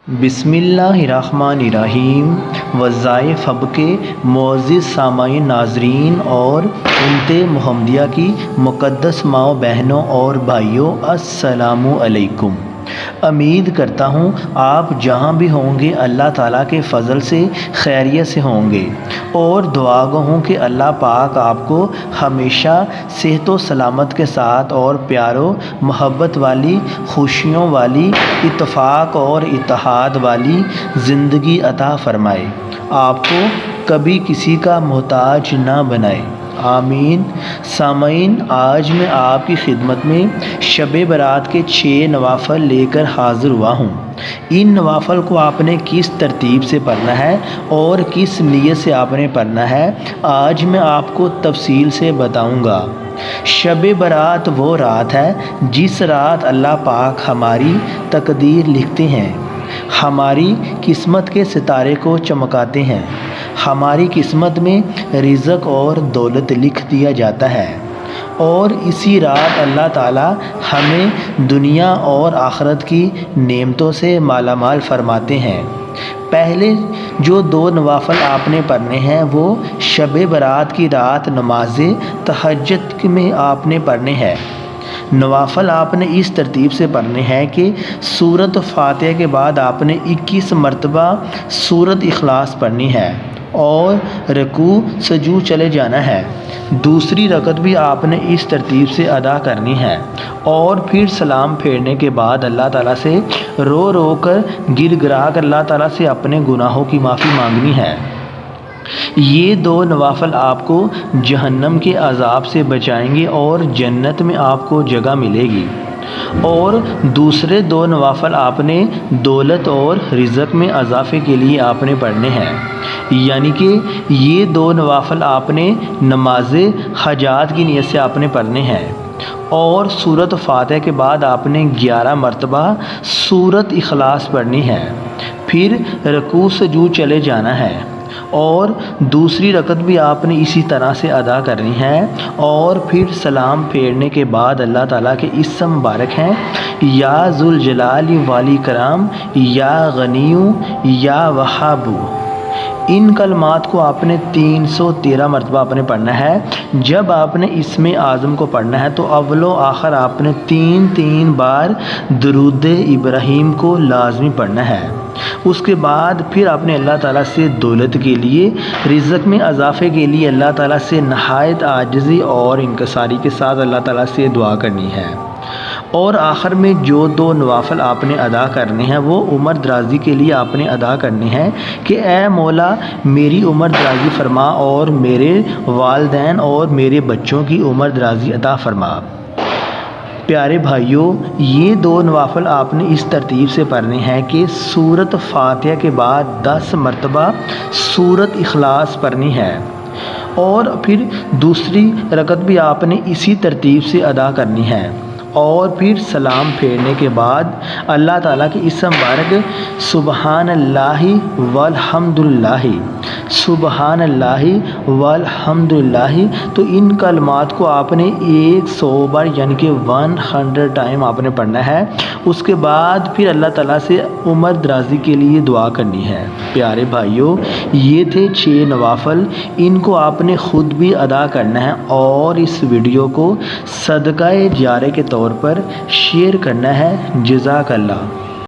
بسم اللہ الرحمن الرحیم۔ وظائف ہب کے معزز سامعین، ناظرین اور امت محمدیہ کی مقدس ماؤں، بہنوں اور بھائیوں، السلام علیکم۔ امید کرتا ہوں آپ جہاں بھی ہوں گے اللہ تعالیٰ کے فضل سے خیریت سے ہوں گے، اور دعا گو ہوں کہ اللہ پاک آپ کو ہمیشہ صحت و سلامت کے ساتھ اور پیار و محبت والی، خوشیوں والی، اتفاق اور اتحاد والی زندگی عطا فرمائے، آپ کو کبھی کسی کا محتاج نہ بنائے، آمین۔ سامعین، آج میں آپ کی خدمت میں شب برات کے 6 نوافل لے کر حاضر ہوا ہوں۔ ان نوافل کو آپ نے کس ترتیب سے پڑھنا ہے اور کس نیت سے آپ نے پڑھنا ہے، آج میں آپ کو تفصیل سے بتاؤں گا۔ شب برات وہ رات ہے جس رات اللہ پاک ہماری تقدیر لکھتے ہیں، ہماری قسمت کے ستارے کو چمکاتے ہیں، ہماری قسمت میں رزق اور دولت لکھ دیا جاتا ہے، اور اسی رات اللہ تعالیٰ ہمیں دنیا اور آخرت کی نعمتوں سے مالا مال فرماتے ہیں۔ پہلے جو 2 نوافل آپ نے پڑھنے ہیں وہ شب برات کی رات نماز تہجد میں آپ نے پڑھنے ہیں۔ نوافل آپ نے اس ترتیب سے پڑھنے ہیں کہ سورۃ فاتحہ کے بعد آپ نے 21 مرتبہ سورۃ اخلاص پڑھنی ہے اور رکوع سجود چلے جانا ہے۔ دوسری رکعت بھی آپ نے اس ترتیب سے ادا کرنی ہے، اور پھر سلام پھیرنے کے بعد اللہ تعالیٰ سے رو رو کر، گر گرا کر اللہ تعالیٰ سے اپنے گناہوں کی معافی مانگنی ہے۔ یہ 2 نوافل آپ کو جہنم کے عذاب سے بچائیں گے اور جنت میں آپ کو جگہ ملے گی، اور دوسرے 2 نوافل آپ نے دولت اور رزق میں اضافے کے لیے آپ نے پڑھنے ہیں، یعنی کہ یہ 2 نوافل آپ نے نماز حاجات کی نیت سے آپ نے پڑھنے ہیں، اور سورۃ فاتحہ کے بعد آپ نے 11 مرتبہ سورۃ اخلاص پڑھنی ہے، پھر رکوع سجود چلے جانا ہے، اور دوسری رکعت بھی آپ نے اسی طرح سے ادا کرنی ہے، اور پھر سلام پھیرنے کے بعد اللہ تعالیٰ کے اسم مبارک ہیں یا ذوالجلال والاکرام، یا غنی، یا وہاب، ان کلمات کو آپ نے 313 مرتبہ آپ نے پڑھنا ہے۔ جب آپ نے اسم اعظم کو پڑھنا ہے تو اول و آخر آپ نے 3 بار درود ابراہیم کو لازمی پڑھنا ہے۔ اس کے بعد پھر آپ نے اللہ تعالیٰ سے دولت کے لیے، رزق میں اضافے کے لیے اللہ تعالیٰ سے نہایت عاجزی اور انکساری کے ساتھ اللہ تعالیٰ سے دعا کرنی ہے، اور آخر میں جو 2 نوافل آپ نے ادا کرنے ہیں وہ عمر درازی کے لیے آپ نے ادا کرنے ہیں کہ اے مولا میری عمر درازی فرما، اور میرے والدین اور میرے بچوں کی عمر درازی عطا فرما۔ پیارے بھائیوں، یہ 2 نوافل آپ نے اس ترتیب سے پڑھنے ہیں کہ سورۃ فاتحہ کے بعد 10 مرتبہ سورۃ اخلاص پڑھنی ہے، اور پھر دوسری رکعت بھی آپ نے اسی ترتیب سے ادا کرنی ہے، اور پھر سلام پھیرنے کے بعد اللہ تعالیٰ کے اسم مبارک سبحان اللہ والحمد للہ، سبحان اللہ والحمد للہ، تو ان کلمات کو آپ نے 100 بار یعنی کہ 100 ٹائم آپ نے پڑھنا ہے۔ اس کے بعد پھر اللہ تعالیٰ سے عمر درازی کے لیے دعا کرنی ہے۔ پیارے بھائیوں، یہ تھے 6 نوافل، ان کو آپ نے خود بھی ادا کرنا ہے، اور اس ویڈیو کو صدقہ جاریہ کے طور پر شیئر کرنا ہے۔ جزاک اللہ۔